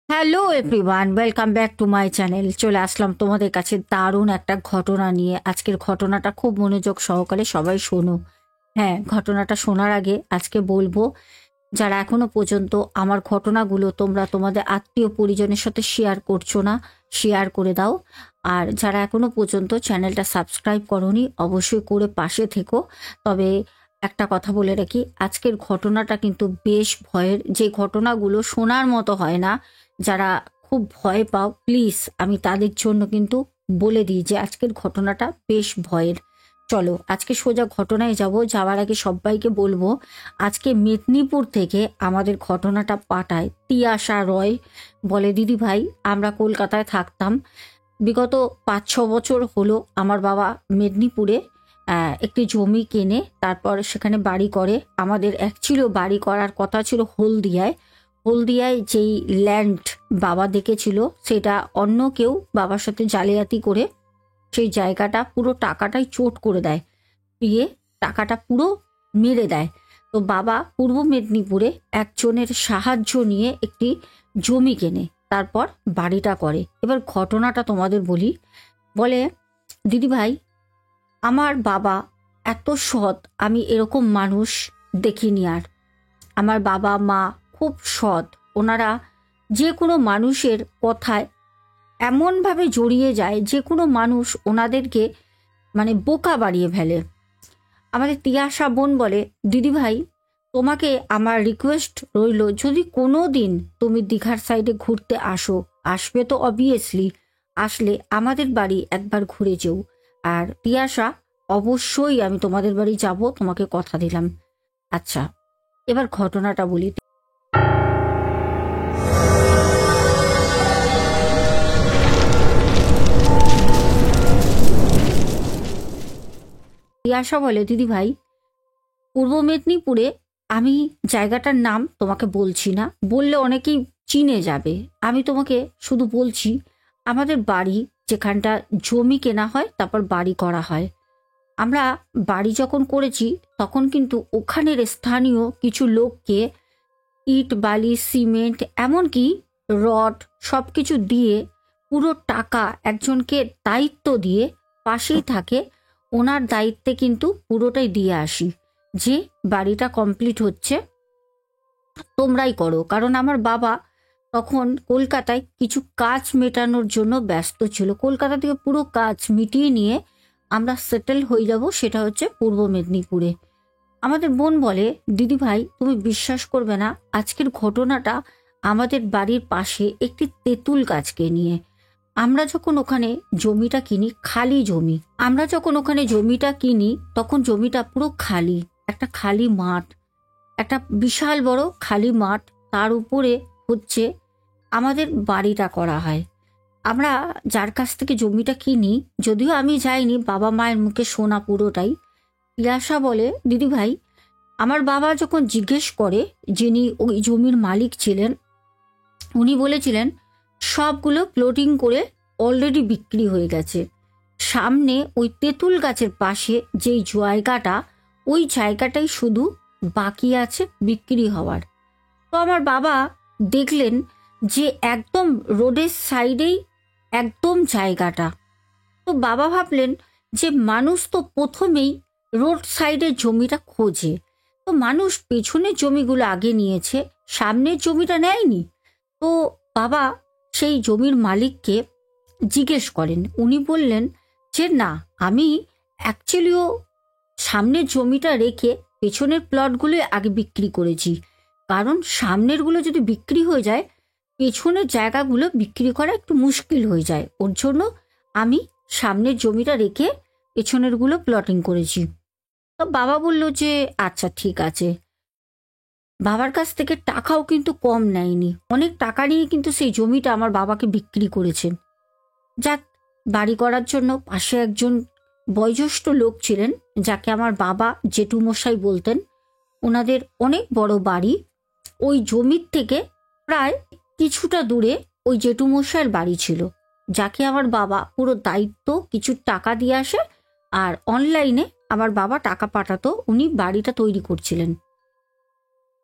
Hello everyone, welcome back to my channel. চলে আসলাম তোমাদের কাছে দারুণ একটা ঘটনা নিয়ে। আজকের ঘটনাটা খুব মনোযোগ সহকারে সবাই শোনো। হ্যাঁ, ঘটনাটা শোনার আগে আজকে বলবো, যারা এখনো পর্যন্ত আমার ঘটনাগুলো তোমরা তোমাদের আত্মীয় পরিজনের সাথে শেয়ার করছো না, শেয়ার করে দাও। আর যারা এখনো পর্যন্ত চ্যানেলটা সাবস্ক্রাইব করোনি, অবশ্যই করে পাশে থেকো। তবে একটা কথা বলে রাখি, আজকের ঘটনাটা কিন্তু বেশ ভয়ের। যে ঘটনাগুলো শোনার মতো হয় না, যারা খুব ভয় পাও, প্লিজ আমি তাদের জন্য কিন্তু বলে দিই যে আজকের ঘটনাটা বেশ ভয়ের। চলো আজকে সোজা ঘটনায় যাব। যাওয়ার আগে সবাইকে বলবো, আজকে মেদিনীপুর থেকে আমাদের ঘটনাটা পাঠায় তিয়াশা রয়। বলে, দিদি ভাই, আমরা কলকাতায় থাকতাম। বিগত 5-6 বছর হলো আমার বাবা মেদিনীপুরে একটি জমি কেনে, তারপর সেখানে বাড়ি করে। আমাদের অ্যাকচুয়ালি বাড়ি করার কথা ছিল হলদিয়ায়। হলদিয়ায় যেই ল্যান্ড বাবা দেখেছিল, সেটা অন্য কেউ বাবার সাথে জালিয়াতি করে সেই জায়গাটা পুরো টাকাটাই চোট করে দেয়, দিয়ে টাকাটা পুরো মেরে দেয়। তো বাবা পূর্ব মেদিনীপুরে একজনের সাহায্য নিয়ে একটি জমি কেনে, তারপর বাড়িটা করে। এবার ঘটনাটা তোমাদের বলি। বলে, দিদি ভাই, আমার বাবা এত সৎ, আমি এরকম মানুষ দেখিনি আর। আমার বাবা মা খুব সৎ। ওনারা যে কোনো মানুষের কথায় এমনভাবে জড়িয়ে যায়, যে কোনো মানুষ ওনাদেরকে মানে বোকা বাড়িয়ে ফেলে। আমাদের তিয়াশা বোন বলে, দিদি ভাই, তোমাকে আমার রিকোয়েস্ট রইল, যদি কোনো দিন তুমি দীঘার সাইডে ঘুরতে আসো, আসবে তো অবভিয়াসলি, আসলে আমাদের বাড়ি একবার ঘুরে যেও। আর তিয়াশা, অবশ্যই আমি তোমাদের বাড়ি যাব, তোমাকে কথা দিলাম। আচ্ছা, এবার ঘটনাটা বলি। তিয়াশা বলে, দিদি ভাই, পূর্ব মেদিনীপুরে, আমি জায়গাটার নাম তোমাকে বলছি না, বললে অনেকেই চিনে যাবে। আমি তোমাকে শুধু বলছি, আমাদের বাড়ি যেখানটা জমি কেনা হয় তারপর বাড়ি করা হয়, আমরা বাড়ি যখন করেছি তখন কিন্তু ওখানের স্থানীয় কিছু লোককে ইট বালি সিমেন্ট এমনকি রড সব কিছু দিয়ে, পুরো টাকা একজনকে দায়িত্ব দিয়ে পাশেই থাকে, ওনার দায়িত্বে কিন্তু পুরোটাই দিয়ে আসি যে বাড়িটা কমপ্লিট হচ্ছে, তোমরাই করো। কারণ আমার বাবা তখন কলকাতায় কিছু কাজ মেটানোর জন্য ব্যস্ত ছিল। কলকাতা থেকে পুরো কাজ মিটিয়ে নিয়ে আমরা সেটেল হয়ে যাব, সেটা হচ্ছে পূর্ব মেদিনীপুরে। আমাদের বোন বলে, দিদি ভাই, তুমি বিশ্বাস করবে না, আজকের ঘটনাটা আমাদের বাড়ির পাশে একটি তেঁতুল গাছকে নিয়ে। আমরা যখন ওখানে জমিটা কিনি, খালি জমি, আমরা যখন ওখানে জমিটা কিনি তখন জমিটা পুরো খালি, একটা খালি মাঠ, একটা বিশাল বড় খালি মাঠ, তার উপরে হচ্ছে আমাদের বাড়িটা করা হয়। আমরা যার কাছ থেকে জমিটা কিনি, যদিও আমি যাইনি, বাবা মায়ের মুখে শোনা পুরোটাই। ইয়াসা বলে, দিদি ভাই, আমার বাবা যখন জিজ্ঞেস করে, যিনি ওই জমির মালিক ছিলেন, উনি বলেছিলেন সবগুলো প্লটিং করে অলরেডি বিক্রি হয়ে গেছে। সামনে ওই তেঁতুল গাছের পাশে যেই জায়গাটা, ওই জায়গাটাই শুধু বাকি আছে বিক্রি হওয়ার। তো আমার বাবা দেখলেন যে একদম রোডের সাইডেই একদম জায়গাটা। তো বাবা ভাবলেন যে মানুষ তো প্রথমেই রোড সাইডের জমিটা খোঁজে, তো মানুষ পেছনের জমিগুলো আগে নিয়েছে, সামনের জমিটা নেয়নি। তো বাবা সেই জমির মালিককে জিজ্ঞেস করেন। উনি বললেন যে না, আমি অ্যাকচুয়ালিও সামনের জমিটা রেখে পেছনের প্লটগুলোই আগে বিক্রি করেছি, কারণ সামনেরগুলো যদি বিক্রি হয়ে যায়, পেছনের জায়গাগুলো বিক্রি করা একটু মুশকিল হয়ে যায়, ওর জন্য আমি সামনের জমিটা রেখে পেছনেরগুলো প্লটিং করেছি। তো বাবা বলল যে আচ্ছা ঠিক আছে। বাবার কাছ থেকে টাকাও কিন্তু কম নেয়নি, অনেক টাকা নিয়ে কিন্তু সেই জমিটা আমার বাবাকে বিক্রি করেছে। যাক, বাড়ি করার জন্য পাশে একজন বয়োজ্যেষ্ঠ লোক ছিলেন, যাকে আমার বাবা জেঠুমশাই বলতেন। ওনাদের অনেক বড় বাড়ি, ওই জমির থেকে প্রায় কিছুটা দূরে ওই জেঠুমশাইয়ের বাড়ি ছিল, যাকে আমার বাবা পুরো দায়িত্ব কিছু টাকা দিয়ে আসে, আর অনলাইনে আমার বাবা টাকা পাঠাতো, উনি বাড়িটা তৈরি করছিলেন।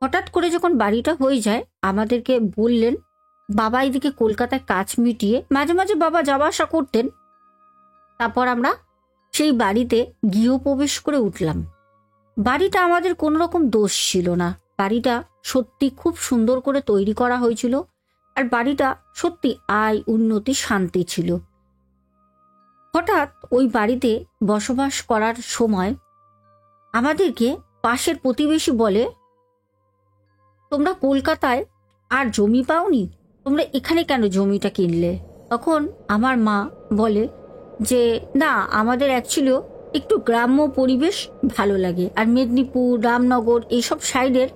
হঠাৎ করে যখন বাড়িটা হয়ে যায়, আমাদেরকে বললেন বাবা এদিকে কলকাতায় কাজ মিটিয়ে মাঝে মাঝে বাবা যাওয়া আসা করতেন। তারপর আমরা সেই বাড়িতে গৃহপ্রবেশ করে উঠলাম। বাড়িটা আমাদের কোনো রকম দোষ ছিল না। বাড়িটা সত্যি খুব সুন্দর করে তৈরি করা হয়েছিল, আর বাড়িটা সত্যি আয়, উন্নতি, শান্তি ছিল। হঠাৎ ওই বাড়িতে বসবাস করার সময় আমাদেরকে পাশের প্রতিবেশী বলে, তোমরা কলকাতায় আর জমি পাওনি, তোমরা এখানে কেন জমিটা কিনলে? তখন আমার মা বলে যে না, আমাদের অ্যাকচুয়ালিও একটু গ্রাম্য পরিবেশ ভালো লাগে, আর মেদিনীপুর, রামনগর এইসব সাইডের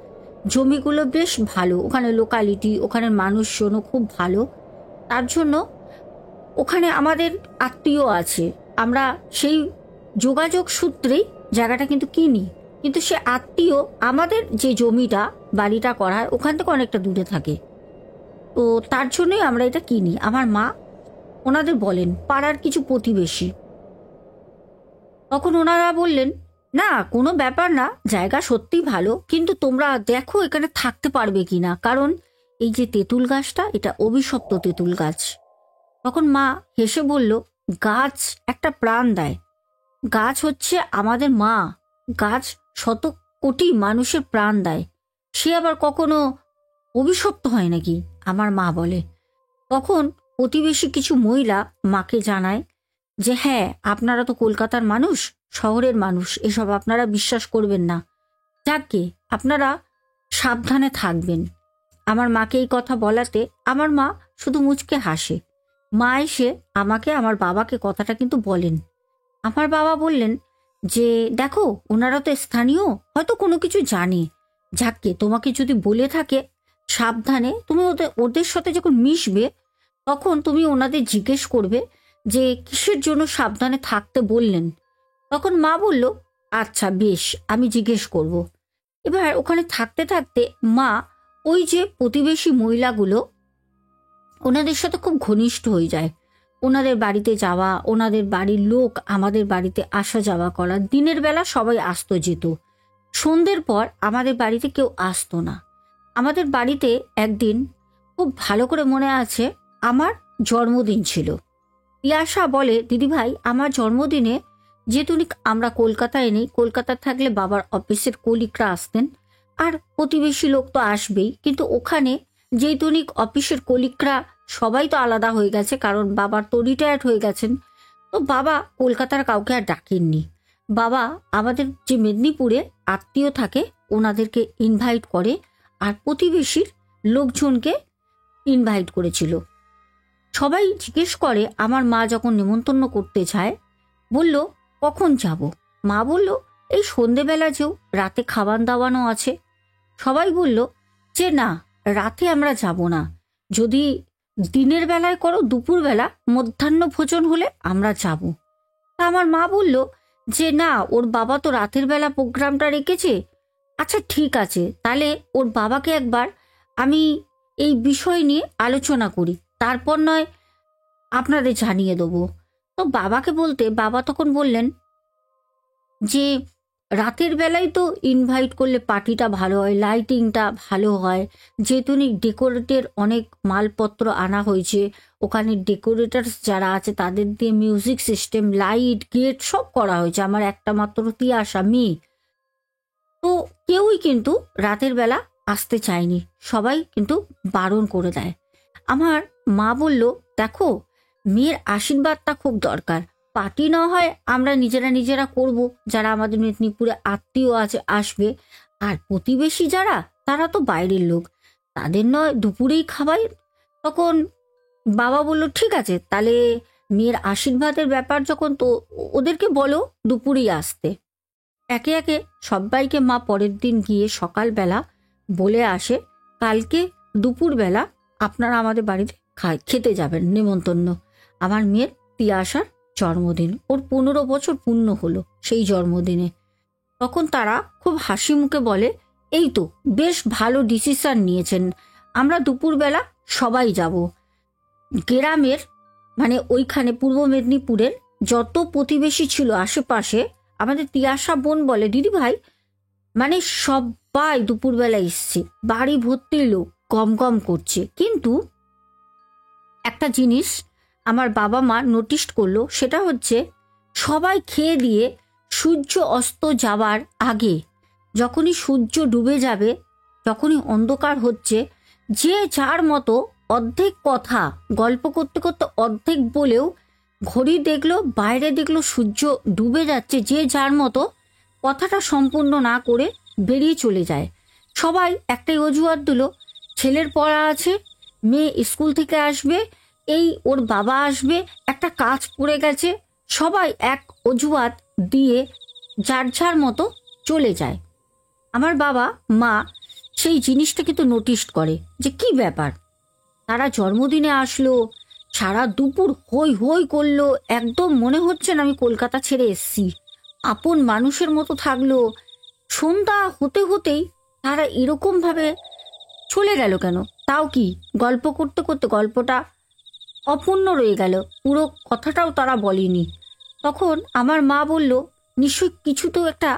জমিগুলো বেশ ভালো, ওখানে লোকালিটি, ওখানে মানুষজনও খুব ভালো, তার জন্য ওখানে আমাদের আত্মীয় আছে, আমরা সেই যোগাযোগ সূত্রেই জায়গাটা কিন্তু কিনি। কিন্তু সে আত্মীয় আমাদের যে জমিটা বাড়িটা করা হয় ওখান থেকে অনেকটা দূরে থাকে, তো তার জন্যই আমরা এটা কিনি। আমার মা ওনাদের বলেন, পাড়ার কিছু প্রতিবেশী। তখন ওনারা বললেন, না কোনো ব্যাপার না, জায়গা সত্যিই ভালো, কিন্তু তোমরা দেখো এখানে থাকতে পারবে কিনা, কারণ এই যে তেঁতুল গাছটা, এটা অভিশপ্ত তেঁতুল গাছ। তখন মা হেসে বলল, গাছ একটা প্রাণ দেয়, গাছ হচ্ছে আমাদের মা, গাছ শত কোটি মানুষের প্রাণ দেয়, সে আবার কখনো অভিশপ্ত হয় নাকি? আমার মা বলে। তখন প্রতিবেশী কিছু মহিলা মাকে জানায় যে হ্যাঁ, আপনারা তো কলকাতার মানুষ, শহরের মানুষ, এসব আপনারা বিশ্বাস করবেন না, যাকে আপনারা সাবধানে থাকবেন। আমার মাকে এই কথা বলাতে আমার মা শুধু মুচকে হাসে। মা এসে আমাকে, আমার বাবাকে কথাটা কিন্তু বলেন। আমার বাবা বললেন যে দেখো, ওনারা তো স্থানীয়, হয়তো কোনো কিছু জানে, যাকে তোমাকে যদি বলে থাকে সাবধানে, তুমি ওদের ওদের সাথে যখন মিশবে তখন তুমি ওনাদের জিজ্ঞেস করবে যে কিসের জন্য সাবধানে থাকতে বললেন। তখন মা বলল, আচ্ছা বেশ, আমি জিজ্ঞেস করব। এবার ওখানে থাকতে থাকতে মা ওই যে প্রতিবেশী মহিলাগুলো, ওনাদের সাথে খুব ঘনিষ্ঠ হয়ে যায়। ওনাদের বাড়িতে যাওয়া, ওনাদের বাড়ির লোক আমাদের বাড়িতে আসা যাওয়া করা, দিনের বেলা সবাই আসতো যেত, সন্ধ্যের পর আমাদের বাড়িতে কেউ আসতো না। আমাদের বাড়িতে একদিন খুব ভালো করে মনে আছে, আমার জন্মদিন ছিল। ইয়াশা বলে, দিদিভাই আমার জন্মদিনে যেহেতু আমরা কলকাতায় নেই, কলকাতায় থাকলে বাবার অফিসের কলিগরা আসতেন, আর প্রতিবেশী লোক তো আসবেই, কিন্তু ওখানে যেহেতু অফিসের কলিগরা সবাই তো আলাদা হয়ে গেছে, কারণ বাবার তো রিটায়ার্ড হয়ে গেছেন, তো বাবা কলকাতার কাউকে আর ডাকেননি। বাবা আমাদের যে মেদিনীপুরে আত্মীয় থাকে ওনাদেরকে ইনভাইট করে, আর প্রতিবেশীর লোকজনকে ইনভাইট করেছিল। সবাই জিজ্ঞেস করে, আমার মা যখন নেমন্তন্ন করতে যায়, বলল কখন যাব? মা বলল এই সন্ধেবেলা যেও, রাতে খাবার দাওয়ানো আছে। সবাই বলল যে না, রাতে আমরা যাব না, যদি দিনের বেলায় করো, দুপুরবেলা মধ্যাহ্ন ভোজন হলে আমরা যাব। তা আমার মা বলল যে না, ওর বাবা তো রাতের বেলা প্রোগ্রামটা রেখেছে, আচ্ছা ঠিক আছে, তাহলে ওর বাবাকে একবার আমি এই বিষয় নিয়ে আলোচনা করি, তারপর নয় আপনাদের জানিয়ে দেবো। তো বাবাকে বলতে বাবা তখন বললেন যে রাতের বেলায় তো ইনভাইট করলে পার্টিটা ভালো হয়, লাইটিংটা ভালো হয়, যেহেতু ডেকোরেটের অনেক মালপত্র আনা হয়েছে, ওখানে ডেকোরেটার্স যারা আছে তাদের দিয়ে মিউজিক সিস্টেম, লাইট, গেট সব করা হয়েছে, আমার একটা মাত্র তিয়াশা মেয়ে, তো কেউই কিন্তু রাতের বেলা আসতে চায়নি, সবাই কিন্তু বারণ করে দেয়। আমার মা বলল, দেখো মেয়ের আশীর্বাদটা খুব দরকার, পার্টি না হয় আমরা নিজেরা নিজেরা করব, যারা আমাদের মেদিনীপুরে আত্মীয় আছে আসবে, আর প্রতিবেশী যারা তারা তো বাইরের লোক, তাদের নয় দুপুরেই খাবাই। তখন বাবা বলল ঠিক আছে, তাহলে মেয়ের আশীর্বাদের ব্যাপার যখন, তো ওদেরকে বলো দুপুরেই আসতে। একে একে সবাইকে মা পরের দিন গিয়ে সকালবেলা বলে আসে, কালকে দুপুরবেলা আপনারা আমাদের বাড়িতে খেতে যাবেন, নেমন্তন্ন। আমার মেয়ের তিয়াশার জন্মদিন, ওর 15 বছর পূর্ণ হলো সেই জন্মদিনে। তখন তারা খুব হাসি মুখে বলে, এই তো বেশ ভালো ডিসিশন নিয়েছেন, আমরা দুপুরবেলা সবাই যাব। গ্রামের মানে ওইখানে পূর্ব মেদিনীপুরের যত প্রতিবেশী ছিল আশেপাশে, আমাদের তিয়াশা বোন বলে, দিদি ভাই মানে সবাই দুপুরবেলা এসছে, বাড়ি ভর্তি লোক, গম গম করছে, কিন্তু একটা জিনিস আমার বাবা মা নোটিস করলো, সেটা হচ্ছে সবাই খেয়ে দিয়ে সূর্য অস্ত যাবার আগে, যখনই সূর্য ডুবে যাবে, যখনই অন্ধকার হচ্ছে, যে যার মতো অর্ধেক কথা গল্প করতে করতে অর্ধেক বলেও ঘড়ি দেখলো, বাইরে দেখলো সূর্য ডুবে যাচ্ছে, যে যার মতো কথাটা সম্পূর্ণ না করে বেরিয়ে চলে যায়। সবাই একটাই অজুহাত দিল, ছেলের পড়া আছে, মেয়ে স্কুল থেকে আসবে, এই ওর বাবা আসবে, একটা কাজ পড়ে গেছে, সবাই এক অজুহাত দিয়ে যার যার মতো চলে যায়। আমার বাবা মা সেই জিনিসটা কিন্তু নোটিস করে যে কি ব্যাপার, তারা জন্মদিনে আসলো, সারা দুপুর হই হই করলো, একদম মনে হচ্ছে না আমি কলকাতা ছেড়ে এসছি, আপন মানুষের মতো থাকলো। সন্ধ্যা হতে হতেই তারা এরকমভাবে চলে গেল কেন? তাও কি গল্প করতে করতে গল্পটা অপূর্ণ রয়ে গেল, পুরো কথাটাও তারা বলেনি। তখন আমার মা বলল, নিশ্চয়ই কিছু তো একটা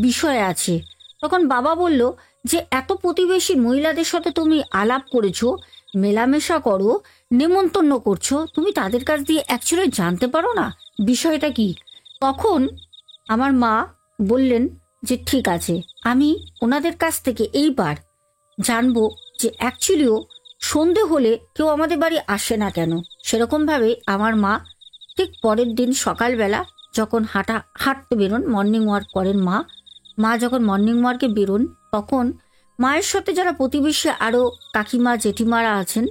বিষয় আছে। তখন বাবা বলল যে এত প্রতিবেশী মহিলাদের সাথে তুমি আলাপ করেছো, মেলামেশা করো, নেমন্তন্ন করছো, তুমি তাদের কাছ দিয়ে অ্যাকচুয়ালি জানতে পারো না বিষয়টা কি? তখন আমার মা বললেন যে ঠিক আছে, আমি ওনাদের কাছ থেকে এইবার জানবো যে অ্যাকচুয়ালিও সন্ধে হলে কেউ আমাদের বাড়ি আসে না কেন। সেরকমভাবে আমার মা ঠিক পরের দিন সকালবেলা যখন হাঁটতে বেরোন, মর্নিং ওয়ার্ক করেন মা যখন মর্নিং ওয়ার্কে বেরোন, তখন মায়ের সাথে যারা প্রতিবেশী আরও কাকিমা জেঠিমারা আছেন,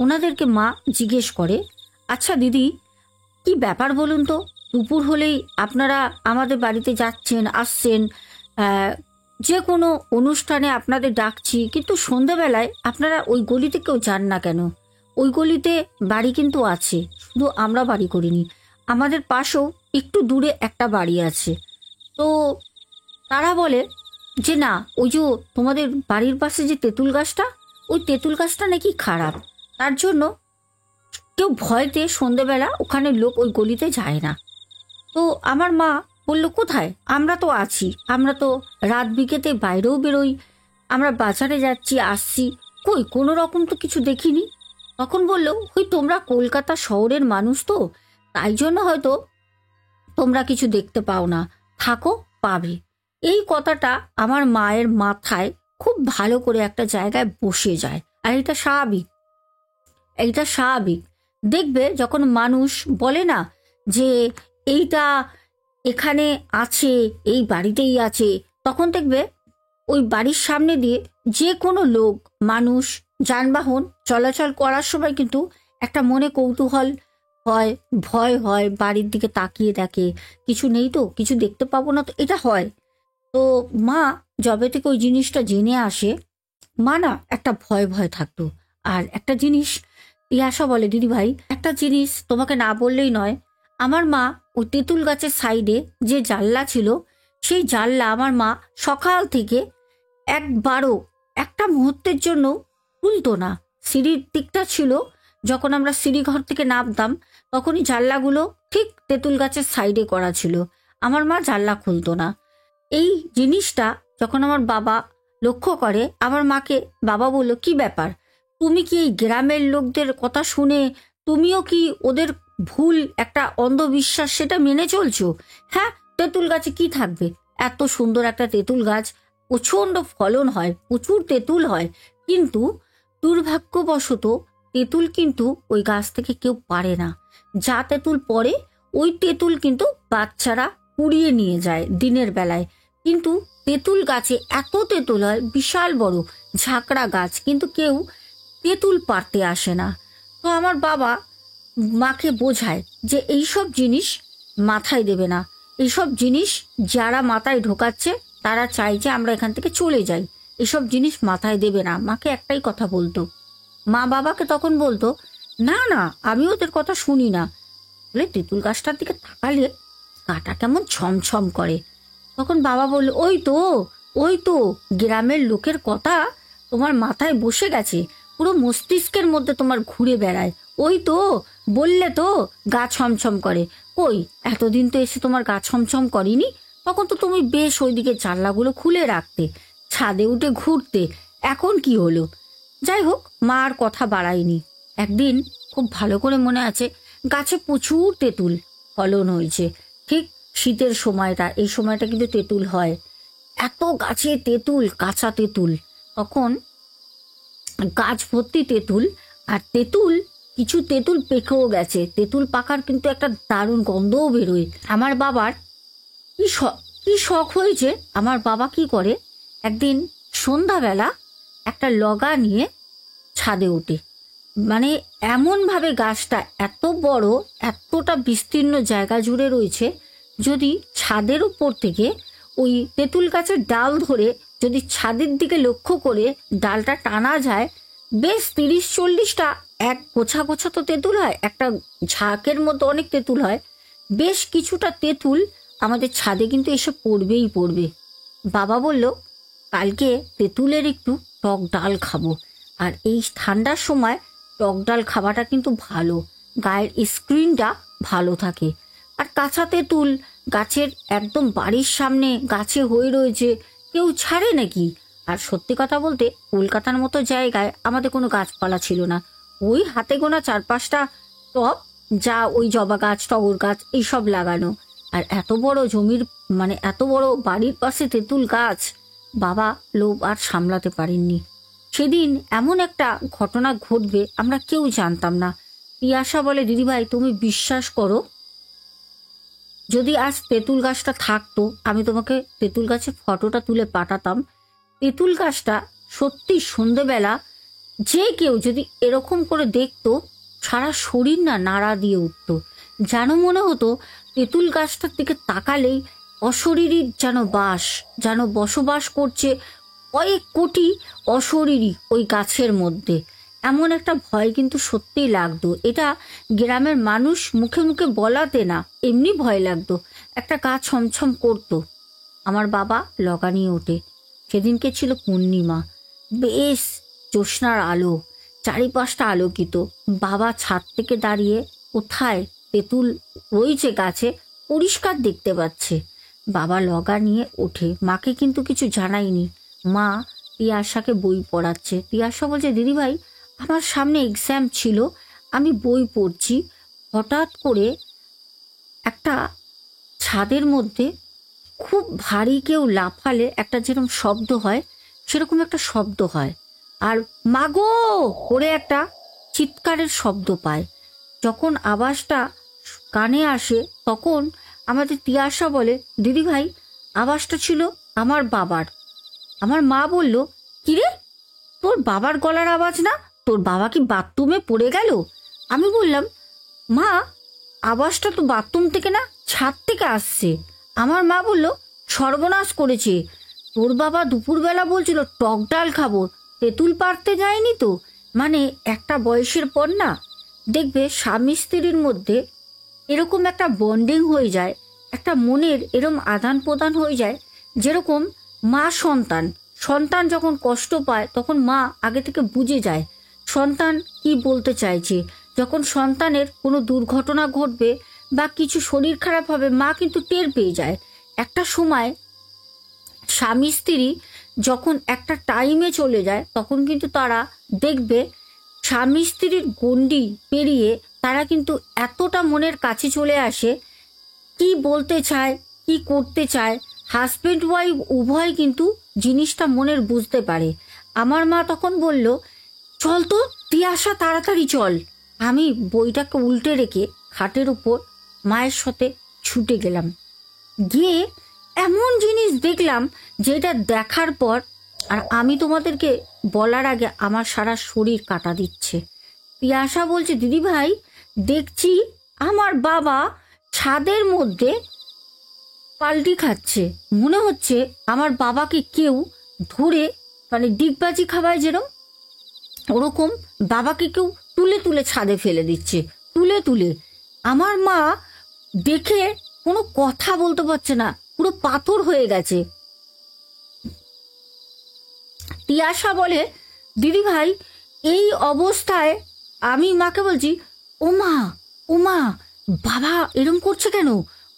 ওনাদেরকে মা জিজ্ঞেস করে, আচ্ছা দিদি, কি ব্যাপার বলুন তো, দুপুর হলেই আপনারা আমাদের বাড়িতে যাচ্ছেন আসছেন, যে কোনো অনুষ্ঠানে আপনাদের ডাকছি, কিন্তু সন্ধ্যাবেলায় আপনারা ওই গলিতে কেউ যান না কেন? ওই গলিতে বাড়ি কিন্তু আছে, শুধু আমরা বাড়ি করিনি, আমাদের পাশেও একটু দূরে একটা বাড়ি আছে। তো তারা বলে যে না, ওই যে তোমাদের বাড়ির পাশে যে তেঁতুল গাছটা, ওই তেঁতুল গাছটা নাকি খারাপ, তার জন্য কেউ ভয়তে সন্ধেবেলা ওখানে লোক ওই গলিতে যায় না। তো আমার মা বলল, কোথায়? আমরা তো আছি, আমরা তো রাত বিকেতে বাইরেও বেরোই, আমরা বাজারে যাচ্ছি আসছি, কই কোনো রকম তো কিছু দেখিনি। তখন বলল, ওই তোমরা কলকাতা শহরের মানুষ তো, তাই জন্য হয়তো তোমরা কিছু দেখতে পাও না, থাকো পাবে। এই কথাটা আমার মায়ের মাথায় খুব ভালো করে একটা জায়গায় বসে যায়। আর এটা স্বাভাবিক। দেখবে যখন মানুষ বলে না যে এইটা এখানে আছে, এই বাড়িতেই আছে, তখন দেখবে ওই বাড়ির সামনে দিয়ে যে কোনো লোক, মানুষ, যানবাহন চলাচল করার সময় কিন্তু একটা মনে কৌতূহল হয়, ভয় হয়, বাড়ির দিকে তাকিয়ে দেখে, কিছু নেই তো, কিছু দেখতে পাবো না তো, এটা হয়। তো মা যবে থেকে ওই জিনিসটা জেনে আসে, মা না একটা ভয় ভয় থাকতো। আর একটা জিনিস ইয়াসা বলে, দিদি ভাই একটা জিনিস তোমাকে না বললেই নয়, আমার মা ওই তেঁতুল গাছের সাইডে যে জানলা ছিল, সেই জানলা আমার মা সকাল থেকে একবারও একটা মুহূর্তের জন্য খুলতো না। সিঁড়ির দিকটা ছিল, যখন আমরা সিঁড়ি ঘর থেকে নামতাম তখনই জানলাগুলো ঠিক তেঁতুল গাছের সাইডে করা ছিল, আমার মা জানলা খুলতো না। এই জিনিসটা যখন আমার বাবা লক্ষ্য করে, আমার মাকে বাবা বলল, কি ব্যাপার, তুমি কি এই গ্রামের লোকদের কথা শুনে তুমিও কি ওদের ভুল একটা অন্ধবিশ্বাস সেটা মেনে চলছো? হ্যাঁ, তেঁতুল গাছে কি থাকবে, এত সুন্দর একটা তেঁতুল গাছ, প্রচণ্ড ফলন হয়, প্রচুর তেঁতুল হয়, কিন্তু দুর্ভাগ্যবশত তেঁতুল কিন্তু ওই গাছ থেকে কেউ পারে না। যা তেঁতুল পড়ে ওই তেঁতুল কিন্তু বাচ্চারা কুড়িয়ে নিয়ে যায় দিনের বেলায়। কিন্তু তেঁতুল গাছে এত তেঁতুল হয়, বিশাল বড় ঝাঁকড়া গাছ, কিন্তু কেউ তেঁতুল পারতে আসে না। তো আমার বাবা মাকে বোঝায় যে এইসব জিনিস মাথায় দেবে না, এইসব জিনিস যারা মাথায় ঢোকাচ্ছে তারা চাই যে আমরা এখান থেকে চলে যাই, এসব জিনিস মাথায় দেবে না। মাকে একটাই কথা বলতো, মা বাবাকে তখন বলতো, না না আমি ওদের কথা শুনি না, বলে তেঁতুল গাছটার দিকে তাকালে গাটা কেমন ছমছম করে। তখন বাবা বলল, ওই তো গ্রামের লোকের কথা তোমার মাথায় বসে গেছে, পুরো মস্তিষ্কের মধ্যে তোমার ঘুরে বেড়ায়, ওই তো বললে তো গা ছমছম করে, কই এতদিন তো এসে তোমার গা ছমছম করেনি, তখন তো তুমি বেশ ওইদিকে জানলাগুলো খুলে রাখতে, ছাদে উঠে ঘুরতে, এখন কি হলো? যাই হোক, মা আর কথা বাড়ায়নি। একদিন খুব খুব ভালো করে মনে আছে গাছে প্রচুর তেঁতুল ফলন হয়েছে। ঠিক শীতের সময়টা, এই সময়টা কিন্তু তেঁতুল হয়। এত গাছে তেঁতুল, কাঁচা তেঁতুল, তখন গাছ ভর্তি তেঁতুল। আর তেঁতুল, কিছু তেঁতুল পেকেও গেছে। তেঁতুল পাকার কিন্তু একটা দারুণ গন্ধও বেরোয়। আমার বাবার কি শখ হয়েছে, আমার বাবা কি করে, একদিন সন্ধ্যাবেলা একটা লগা নিয়ে ছাদে ওঠে। মানে এমনভাবে গাছটা এত বড়, এতটা বিস্তীর্ণ জায়গা জুড়ে রয়েছে, যদি ছাদের উপর থেকে ওই তেঁতুল গাছের ডাল ধরে যদি ছাদের দিকে লক্ষ্য করে ডালটা টানা যায়, বেশ 30-40টা এক গোছা গোছা তো তেঁতুল হয়, একটা ঝাঁকের মতো অনেক তেঁতুল হয়। বেশ কিছুটা তেঁতুল আমাদের ছাদে কিন্তু এসে পড়বেই পড়বে। বাবা বলল, কালকে তেঁতুলের একটু টক ডাল খাবো। আর এই ঠান্ডার সময় টক ডাল খাওয়াটা কিন্তু ভালো, গায়ের স্কিনটা ভালো থাকে। আর কাঁচা তেঁতুল গাছের একদম বাড়ির সামনে গাছে হয়ে রয়েছে, কেউ ছাড়ে নাকি? আর সত্যি কথা বলতে কলকাতার মতো জায়গায় আমাদের কোনো গাছপালা ছিল না। ওই হাতে গোনা 4-5টা টব, যা ওই জবা গাছ, টগর গাছ এইসব লাগানো। আর এত বড় জমির, মানে এত বড় বাড়ির পাশে তেঁতুল গাছ, বাবা লোভ আর সামলাতে পারেননি। সেদিন এমন একটা ঘটনা ঘটবে আমরা কেউ জানতাম না। পিয়াসা বলে, দিদিভাই তুমি বিশ্বাস করো, যদি আজ তেঁতুল গাছটা থাকতো আমি তোমাকে তেঁতুল গাছের ফটোটা তুলে পাঠাতাম। তেঁতুল গাছটা সত্যি সন্ধেবেলা যে কেউ যদি এরকম করে দেখতো, সারা শরীর না নাড়া দিয়ে উঠতো। যেন মনে হতো তেঁতুল গাছটার দিকে তাকালেই অশরীরীর যেন বাস, যেন বসবাস করছে কয়েক কোটি অশরীরী ওই গাছের মধ্যে। এমন একটা ভয় কিন্তু সত্যিই লাগতো। এটা গ্রামের মানুষ মুখে মুখে বলাতে না, এমনি ভয় লাগতো। একটা গা ছমছম করতো। আমার বাবা লগা নিয়ে ওঠে। সেদিনকে ছিল পূর্ণিমা, বেশ জ্যোৎস্নার আলো, চারিপাশটা আলোকিত। বাবা ছাদ থেকে দাঁড়িয়ে কোথায় তেঁতুল রয়েছে গাছে পরিষ্কার দেখতে পাচ্ছে। বাবা লগা নিয়ে ওঠে, মাকে কিন্তু কিছু জানায়নি। মা তিয়াশাকে বই পড়াচ্ছে। তিয়াশা বলছে, দিদিভাই আমার সামনে এক্সাম ছিল, আমি বই পড়ছি, হঠাৎ করে একটা ছাদের মধ্যে খুব ভারী কেউ লাফালে একটা যেরকম শব্দ হয়, সেরকম একটা শব্দ হয়। আর মাগো করে একটা চিৎকারের শব্দ পায়। যখন আওয়াজটা কানে আসে তখন আমাদের তিয়াশা বলে, দিদিভাই আওয়াজটা ছিল আমার বাবার। আমার মা বলল, কিরে তোর বাবার গলার আওয়াজ না? তোর বাবা কি বাথরুমে পড়ে গেল? আমি বললাম, মা আওয়াজটা তো বাথরুম থেকে না, ছাদ থেকে আসছে। আমার মা বলল, সর্বনাশ করেছে, তোর বাবা দুপুরবেলা বলছিল টক ডাল খাবো, তেঁতুল পাড়তে যায়নি তো। মানে একটা বয়সের পর না দেখবে স্বামী স্ত্রীর মধ্যে এরকম একটা বন্ডিং হয়ে যায়, একটা মনের এরম আদান প্রদান হয়ে যায়। যেরকম মা সন্তান, সন্তান যখন কষ্ট পায় তখন মা আগে থেকে বুঝে যায় সন্তান কি বলতে চাইছে। যখন সন্তানের কোনো দুর্ঘটনা ঘটবে বা কিছু শরীর খারাপ হবে, মা কিন্তু টের পেয়ে যায়। একটা সময় স্বামী স্ত্রী যখন একটা টাইমে চলে যায় তখন কিন্তু তারা দেখবে স্বামী স্ত্রীর গণ্ডি পেরিয়ে তারা কিন্তু এতটা মনের কাছে চলে আসে, কি বলতে চায়, কি করতে চায়, হাজব্যান্ড ওয়াইফ উভয় কিন্তু জিনিসটা মনের বুঝতে পারে। আমার মা তখন বলল, চল তো তিয়াশা, তাড়াতাড়ি চল। আমি বইটাকে উল্টে রেখে খাটের উপর মায়ের সাথে ছুটে গেলাম। গিয়ে এমন জিনিস দেখলাম যেটা দেখার পর, আর আমি তোমাদেরকে বলার আগে আমার সারা শরীর কাটা দিচ্ছে। তিয়াশা বলছে, দিদিভাই দেখছি আমার বাবা ছাদের মধ্যে পাল্টি খাচ্ছে, মনে হচ্ছে আমার বাবাকে কেউ ধরে, মানে ডিগবাজি খাওয়ায় যেরকম, ওরকম বাবাকে কেউ তুলে তুলে ছাদে ফেলে দিচ্ছে, তুলে তুলে। আমার মা দেখে কোনো কথা বলতে পারছে না, পুরো পাথর হয়ে গেছে। তিয়াশা বলে, দিদি ভাই এই অবস্থায় আমি মাকে বলছি, ও মা, ও মা, বাবা এরম করছে কেন?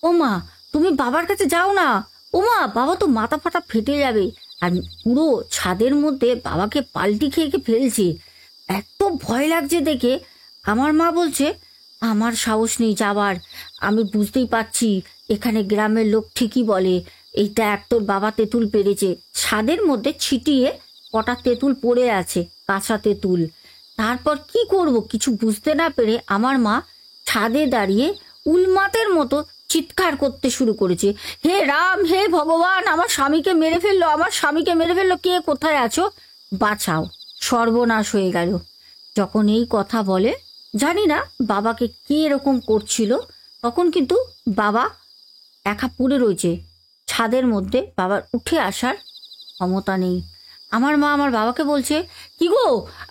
ও মা তুমি বাবার কাছে যাও না, ও মা বাবা তো মাথা ফাটা ফেটে যাবে। আর পুরো ছাদের মধ্যে বাবাকে পাল্টি খেয়ে ফেলছে। এত ভয় লাগছে দেখে আমার মা বলছে, আমার সাহস নেই যাবার, আমি বুঝতেই পারছি এখানে গ্রামের লোক ঠিকই বলে, এইটা এক তোর বাবা তেঁতুল পেরেছে। ছাদের মধ্যে ছিটিয়ে কটা তেঁতুল পড়ে আছে, কাঁচা তেঁতুল। তারপর কি করব কিছু বুঝতে না পেরে আমার মা ছাদে দাঁড়িয়ে উন্মাদের মতো চিৎকার করতে শুরু করেছে, হে রাম, হে ভগবান, আমার স্বামীকে মেরে ফেললো, আমার স্বামীকে মেরে ফেললো, কে কোথায় আছো, বাঁচাও, সর্বনাশ হয়ে গেল। যখন এই কথা বলে, জানি না বাবাকে কে এরকম করছিল, তখন কিন্তু বাবা একা পড়ে রয়েছে ছাদের মধ্যে, বাবার উঠে আসার ক্ষমতা নেই। আমার মা আমার বাবাকে বলছে, কি গো,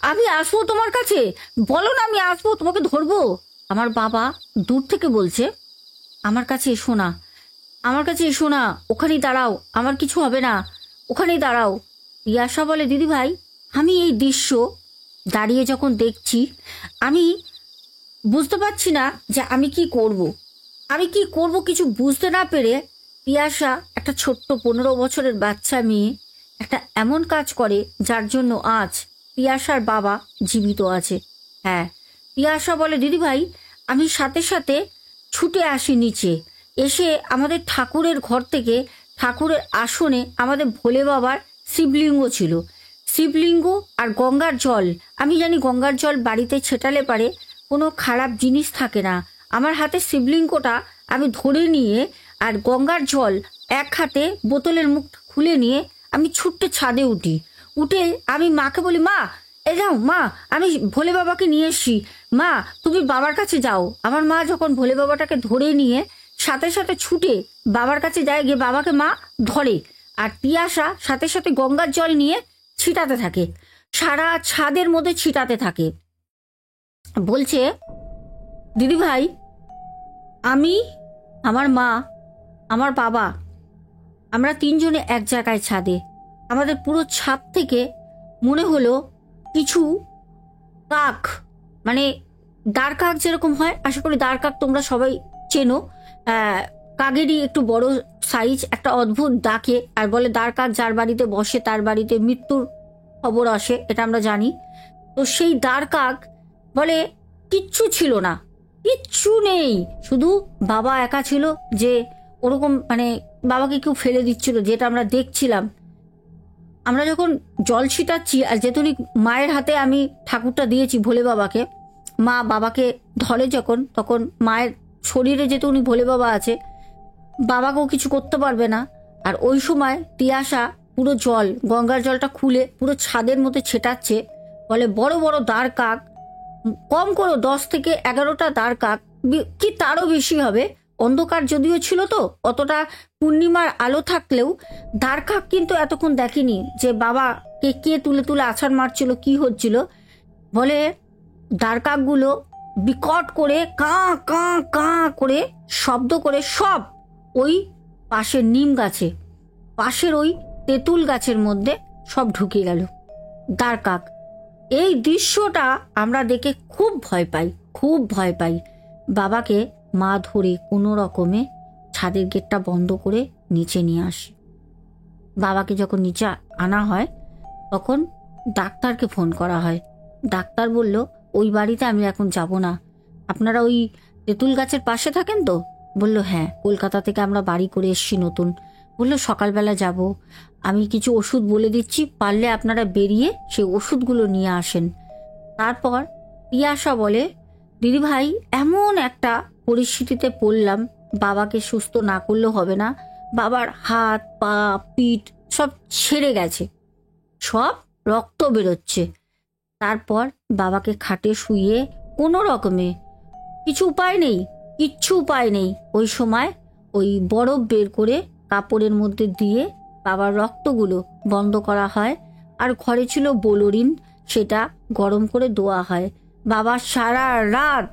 আমি আসবো তোমার কাছে, বলো না, আমি আসবো, তোমাকে ধরবো। আমার বাবা দূর থেকে বলছে, আমার কাছে এসো না, আমার কাছে এসো না, ওখানেই দাঁড়াও, আমার কিছু হবে না, ওখানেই দাঁড়াও। ইয়াসা বলে, দিদি ভাই, আমি এই দৃশ্য দাঁড়িয়ে যখন দেখছি, আমি বুঝতে পারছি না যে আমি কি করব। আমি কি করব কিছু বুঝতে না পেরে পিয়াসা, একটা ছোট্ট 15 বছরের বাচ্চা মেয়ে, একটা এমন কাজ করে যার জন্য আজ পিয়াসার বাবা জীবিত আছে। হ্যাঁ, পিয়াসা বলে, দিদি ভাই, আমি সাথে সাথে ছুটে আসি নিচে, এসে আমাদের ঠাকুরের ঘর থেকে ঠাকুরের আসনে আমাদের ভোলে বাবার শিবলিঙ্গ ছিল। শিবলিঙ্গ আর গঙ্গার জল, আমি জানি গঙ্গার জল বাড়িতে ছেটালে পারে কোনো খারাপ জিনিস থাকে না। আমার হাতে শিবলিঙ্গটা আমি ধরে নিয়ে আর গঙ্গার জল এক হাতে বোতলের মুখ খুলে নিয়ে আমি ছুট্টে ছাদে উঠি। উঠে আমি মাকে বলি, মা, এ যাও মা, আমি ভোলে বাবাকে নিয়ে এসছি, মা তুমি বাবার কাছে যাও। আমার মা যখন ভোলে বাবাটাকে ধরে নিয়ে সাথে সাথে ছুটে বাবার কাছে যায়, গিয়ে বাবাকে মা ধরে, আর পিয়াসা সাথে সাথে গঙ্গার জল নিয়ে ছিটাতে থাকে, সারা ছাদের মধ্যে ছিটাতে থাকে। বলছে, দিদি ভাই, আমি, আমার মা, আমার বাবা, আমরা তিনজনে এক জায়গায় ছাদে। আমাদের পুরো ছাদ থেকে মনে হলো কিছু কাক, মানে দাঁড় কাক যেরকম হয়, আশা করি দাঁড় কাক তোমরা সবাই চেনো, কাকেরই একটু বড় সাইজ, একটা অদ্ভুত ডাকে আর বলে দাঁড় কাক যার বাড়িতে বসে তার বাড়িতে মৃত্যুর খবর আসে, এটা আমরা জানি। তো সেই দাঁড় কাক বলে, কিচ্ছু ছিল না, কিচ্ছু নেই, শুধু বাবা একা ছিল, যে ওরকম মানে বাবাকে কেউ ফেলে দিচ্ছিল, যেটা আমরা দেখছিলাম। আমরা যখন জল ছিটাচ্ছি, আর যেতুনি মায়ের হাতে আমি ঠাকুরটা দিয়েছি ভোলে বাবাকে, মা বাবাকে ধরে যখন, তখন মায়ের শরীরে যেতুনি ভোলে বাবা আছে, বাবাকেও কিছু করতে পারবে না। আর ওই সময় তিয়াসা পুরো জল, গঙ্গার জলটা খুলে পুরো ছাদের মধ্যে ছেটাচ্ছে, বলে বড় বড় দাঁড় কাক, কম করে 10 থেকে 11টা দাঁড় কাক, কি তারও বেশি হবে, অন্ধকার যদিও ছিল, তো অতটা পূর্ণিমার আলো থাকলেও দাঁড় কাক কিন্তু এতক্ষণ দেখেনি যে বাবাকে কে তুলে তুলে আছাড় মারছিল, কি হচ্ছিল। বলে দাঁড় কাকগুলো বিকট করে কাঁ কাঁ কাঁ করে শব্দ করে সব ওই পাশের নিম গাছে, পাশের ওই তেঁতুল গাছের মধ্যে সব ঢুকে গেল দাঁড় কাক। এই দৃশ্যটা আমরা দেখে খুব ভয় পাই, খুব ভয় পাই। বাবাকে মা ধরে কোনো রকমে ছাদের গেটটা বন্ধ করে নিচে নিয়ে আসি। বাবাকে যখন নিচে আনা হয়, তখন ডাক্তারকে ফোন করা হয়। ডাক্তার বলল, ওই বাড়িতে আমি এখন যাব না, আপনারা ওই তেঁতুল গাছের পাশে থাকেন তো? বলল, হ্যাঁ, কলকাতা থেকে আমরা বাড়ি করে এসছি নতুন। বললো, সকালবেলা যাব, আমি কিছু ওষুধ বলে দিচ্ছি, পারলে আপনারা বেরিয়ে সেই ওষুধগুলো নিয়ে আসেন। তারপর পিয়াসা বলে, দিদিভাই, এমন একটা পরিস্থিতিতে পড়লাম, বাবাকে সুস্থ না করলেও হবে না, বাবার হাত পা পিঠ সব ছেড়ে গেছে, সব রক্ত বেরোচ্ছে। তারপর বাবাকে খাটে শুয়ে কোনো রকমে, কিছু উপায় নেই, কিচ্ছু উপায় নেই, ওই সময় ওই বরফ বের করে কাপড়ের মধ্যে দিয়ে বাবার রক্তগুলো বন্ধ করা হয়। আর ঘরে ছিল বোলোরিন, সেটা গরম করে দেওয়া হয়। বাবা সারা রাত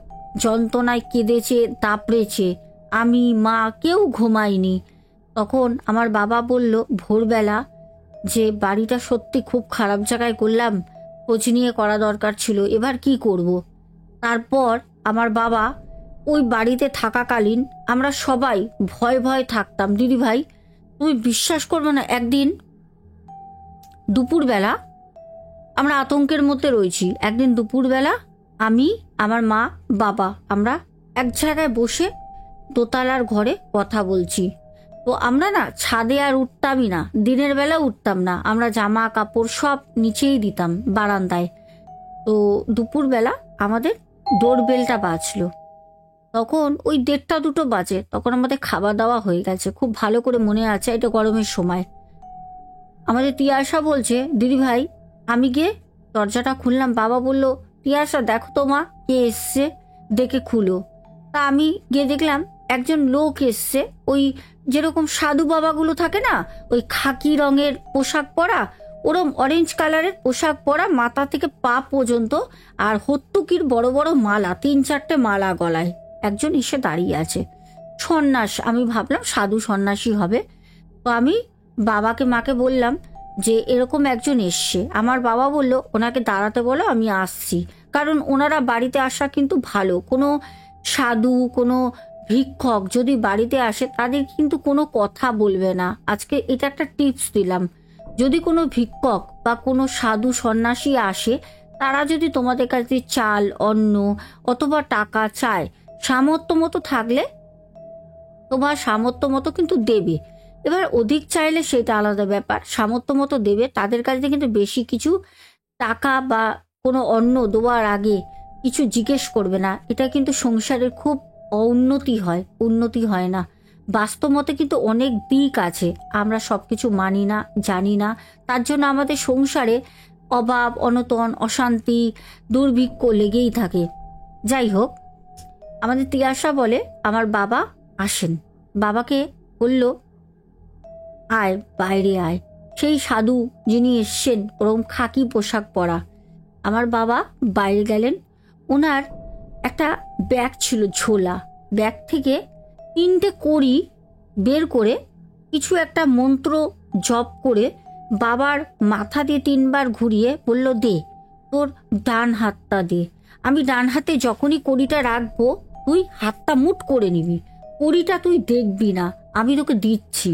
যন্ত্রণায় কেঁদেছে, দাপড়েছে, আমি মা কেউ ঘুমাইনি। তখন আমার বাবা বলল ভোরবেলা যে বাড়িটা সত্যি খুব খারাপ জায়গায় করলাম, খোঁজ নিয়ে করা দরকার ছিল, এবার কি করব। তারপর আমার বাবা ওই বাড়িতে থাকাকালীন আমরা সবাই ভয় ভয় থাকতাম। দিদি ভাই, তুমি বিশ্বাস করবে না, একদিন দুপুরবেলা আমরা আতঙ্কের মধ্যে রয়েছি, একদিন দুপুরবেলা আমি, আমার মা, বাবা, আমরা এক জায়গায় বসে দোতলার ঘরে কথা বলছি। তো আমরা না ছাদে আর উঠতামই না, দিনের বেলা উঠতাম না, আমরা জামা কাপড় সব নিচেই দিতাম বারান্দায়। তো দুপুরবেলা আমাদের ডোরবেলটা বাজলো, তখন ওই 1:30-2 বাজে, তখন আমাদের খাওয়া দাওয়া হয়ে গেছে, খুব ভালো করে মনে আছে, এটা গরমের সময়। আমাদের তিয়াশা বলছে, দিদি ভাই আমি গিয়ে দরজাটা খুললাম। বাবা বলল, তিয়াশা দেখো তো মা কে এসছে, দেখে খুলো। তা আমি গিয়ে দেখলাম একজন লোক এসছে, ওই যেরকম সাধু বাবাগুলো থাকে না, ওই খাকি রঙের পোশাক পরা, ওরম অরেঞ্জ কালারের পোশাক পরা, মাথা থেকে পা পর্যন্ত, আর হত্তুকির বড় বড় মালা, 3-4টে মালা গলায় একজন এসে দাঁড়িয়ে আছে। সন্ন্যাস, আমি ভাবলাম সাধু সন্ন্যাসী হবে। তো আমি বাবাকে মাকে বললাম যে এরকম একজন এসছে। আমার বাবা বলল, ওনাকে দাঁড়াতে বলো, আমি আসছি। কারণ ওনারা বাড়িতে আসা কিন্তু ভালো, কোনো সাধু কোনো ভিক্ষক যদি বাড়িতে আসে তাদের কিন্তু কোনো কথা বলবে না। আজকে এটা একটা টিপস দিলাম, যদি কোনো ভিক্ষক বা কোনো সাধু সন্ন্যাসী আসে, তারা যদি তোমাদের কাছে চাল অন্ন অথবা টাকা চায়, সামর্থ্য মতো থাকলে তোমার সামর্থ্য মতো কিন্তু দেবে। এবার অধিক চাইলে সেটা আলাদা ব্যাপার, সামর্থ্য মতো দেবে। তাদের কাছে কিন্তু বেশি কিছু টাকা বা কোনো অন্ন দেওয়ার আগে কিছু জিজ্ঞেস করবে না। এটা কিন্তু সংসারের খুব অউন্নতি হয়, উন্নতি হয় না। বাস্তবতে কিন্তু অনেক দিক আছে, আমরা সব কিছু মানি না, জানি না, তার জন্য আমাদের সংসারে অভাব অনটন অশান্তি দুর্ভিক্ষ লেগেই থাকে। যাই হোক, আমাদের তিয়াশা বলে আমার বাবা আসেন, বাবাকে বলল, আয় বাইরে আয়। সেই সাধু যিনি এসছেন ওরকম খাকি পোশাক পরা, আমার বাবা বাইরে গেলেন। ওনার একটা ব্যাগ ছিল ঝোলা, ব্যাগ থেকে 3টে কড়ি বের করে কিছু একটা মন্ত্র জপ করে বাবার মাথা দিয়ে 3বার ঘুরিয়ে বলল, দে তোর ডান হাতটা দে। আমি ডান হাতে যখনই কড়িটা রাখবো তুই হাতটা মুঠ করে নিবি, কড়িটা তুই দেখবি না, আমি তোকে দিচ্ছি।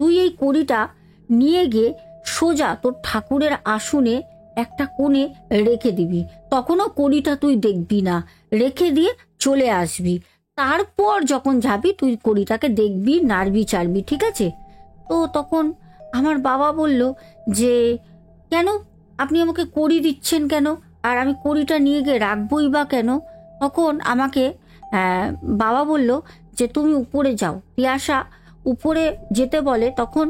তুই এই কড়িটা নিয়ে গিয়ে সোজা তোর ঠাকুরের আসনে একটা কোণে রেখে দিবি, তখনও কড়িটা তুই দেখবি না, রেখে দিয়ে চলে আসবি। তারপর যখন যাবি তুই কড়িটাকে দেখবি, নাড়বি চাড়বি, ঠিক আছে? তো তখন আমার বাবা বলল যে, কেন আপনি আমাকে কড়ি দিচ্ছেন কেন, আর আমি কড়িটা নিয়ে গিয়ে রাখবই বা কেন? তখন আমাকে বাবা বলল যে তুমি উপরে যাও। তিয়াশা উপরে যেতে বলে, তখন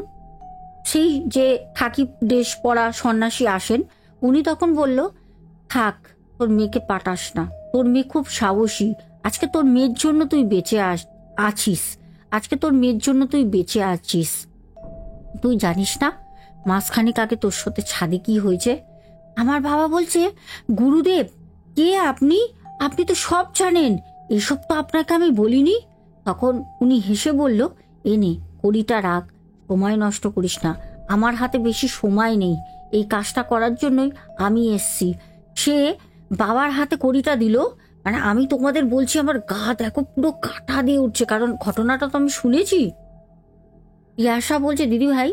সেই যে খাকি ড্রেস পরা সন্ন্যাসী আসেন, উনি তখন বলল, থাক তোর মেয়েকে পাঠাস না, তোর মেয়ে খুব সাহসী, আজকে তোর মেয়ের জন্য তুই বেঁচে আছিস, আজকে তোর মেয়ের জন্য তুই বেঁচে আছিস। তুই জানিস না মাসখানেক আগে তোর সাথে ছাদে কি হয়েছে? আমার বাবা বলছে, গুরুদেব কে আপনি, আপনি তো সব জানেন, এসব তো আপনাকে আমি বলিনি। তখন উনি হেসে বলল, এনে কড়িটা রাখ, সময় নষ্ট করিস না, আমার হাতে বেশি সময় নেই, এই কাজটা করার জন্যই আমি এসছি। সে বাবার হাতে কড়িটা দিল, মানে আমি তোমাদের বলছি আমার গা দেখো পুরো কাঁটা দিয়ে উঠছে, কারণ ঘটনাটা তো আমি শুনেছি। ইয়াশা বলছে, দিদি ভাই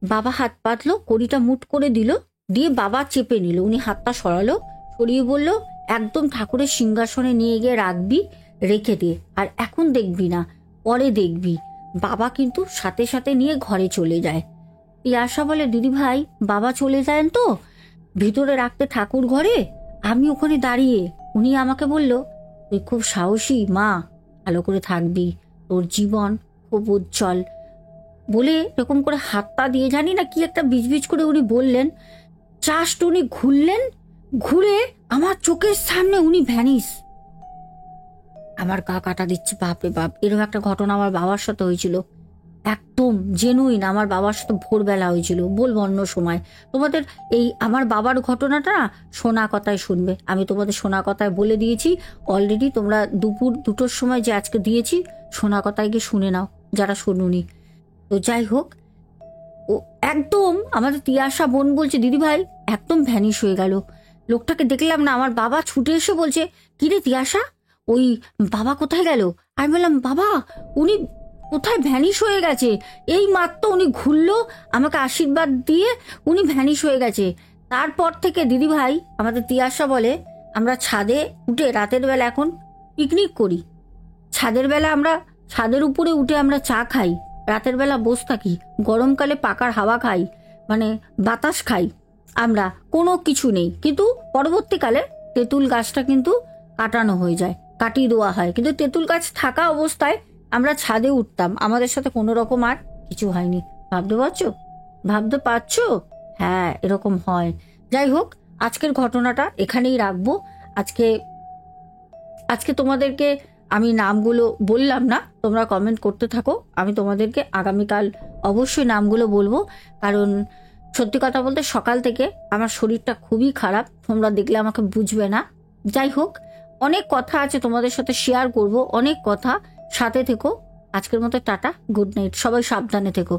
বাবা হাত পাতলো, কড়িটা মুট করে দিল, দিয়ে বাবা চেপে নিল, উনি হাতটা সরালো, সরিয়ে বলল, একদম ঠাকুরের সিংহাসনে নিয়ে গিয়ে রাখবি, রেখে দে, আর এখন দেখবি না, পরে দেখবি। বাবা কিন্তু সাথে সাথে নিয়ে ঘরে চলে যায়। ইয়াশা বলে, দিদি ভাই বাবা চলে যান তো ভিতরে রাখতে ঠাকুর ঘরে, আমি ওখানে দাঁড়িয়ে, উনি আমাকে বলল, তুই খুব সাহসী মা, ভালো করে থাকবি, তোর জীবন খুব উজ্জ্বল, বলে এরকম করে হাতটা দিয়ে জানি না কি একটা বিজবিজ করে উনি বললেন। জাস্ট উনি ঘুরলেন, ঘুরে আমার চোখের সামনে উনি ভ্যানিস। আমার গা কাটা দিচ্ছে, বাপরে বাপ, এরকম একটা ঘটনা আমার বাবার সাথে হয়েছিল, একদম জেনুইন, আমার বাবার সাথে ভোরবেলা হয়েছিল, বলবো অন্য সময় তোমাদের। এই আমার বাবার ঘটনাটা না শোনা কথায় শুনবে, আমি তোমাদের শোনা কথায় বলে দিয়েছি অলরেডি, তোমরা দুপুর 2টোর সময় যে আজকে দিয়েছি শোনা কথায় গিয়ে শুনে নাও যারা শুনুনি। তো যাই হোক, ও একদম আমাদের তিয়াশা বোন বলছে, দিদি ভাই একদম ভ্যানিশ হয়ে গেল, লোকটাকে দেখলাম না। আমার বাবা ছুটে এসে বলছে, কিরে তিয়াশা ওই বাবা কোথায় গেল? আমি বললাম, বাবা উনি কোথায় ভ্যানিশ হয়ে গেছে, এই মাত্র উনি ঘুরলো, আমাকে আশীর্বাদ দিয়ে উনি ভ্যানিশ হয়ে গেছে। তারপর থেকে দিদি ভাই আমাদের তিয়াশা বলে, আমরা ছাদে উঠে রাতের বেলা এখন পিকনিক করি। আমরা ছাদের উপরে উঠে আমরা চা খাই, রাতের বেলা বসে থাকি, গরমকালে পাকার হাওয়া খাই, মানে বাতাস খাই। আমরা কোনো কিছু নেই, কিন্তু পরবর্তীকালে তেঁতুল গাছটা কিন্তু কাটানো হয়ে যায়, কাটিয়ে দেওয়া হয়, কিন্তু তেঁতুল গাছ থাকা অবস্থায় আমরা ছাদে উঠতাম, আমাদের সাথে কোনো রকম আর কিছু হয়নি। ভাবতে পারছো? হ্যাঁ, এরকম হয়। যাই হোক, আজকের ঘটনাটা এখানেই রাখবো। আজকে আজকে তোমাদেরকে আমি নামগুলো বললাম না, তোমরা কমেন্ট করতে থাকো, আমি তোমাদেরকে আগামীকাল অবশ্যই নামগুলো বলবো। কারণ সত্যি কথা বলতে সকাল থেকে আমার শরীরটা খুবই খারাপ, তোমরা দেখলে আমাকে বুঝবে না। যাই হোক, অনেক কথা আছে তোমাদের সাথে শেয়ার করব, অনেক কথা, সাথে থেকো। আজকের মতো টাটা, গুড নাইট, সবাই সাবধানে থেকো।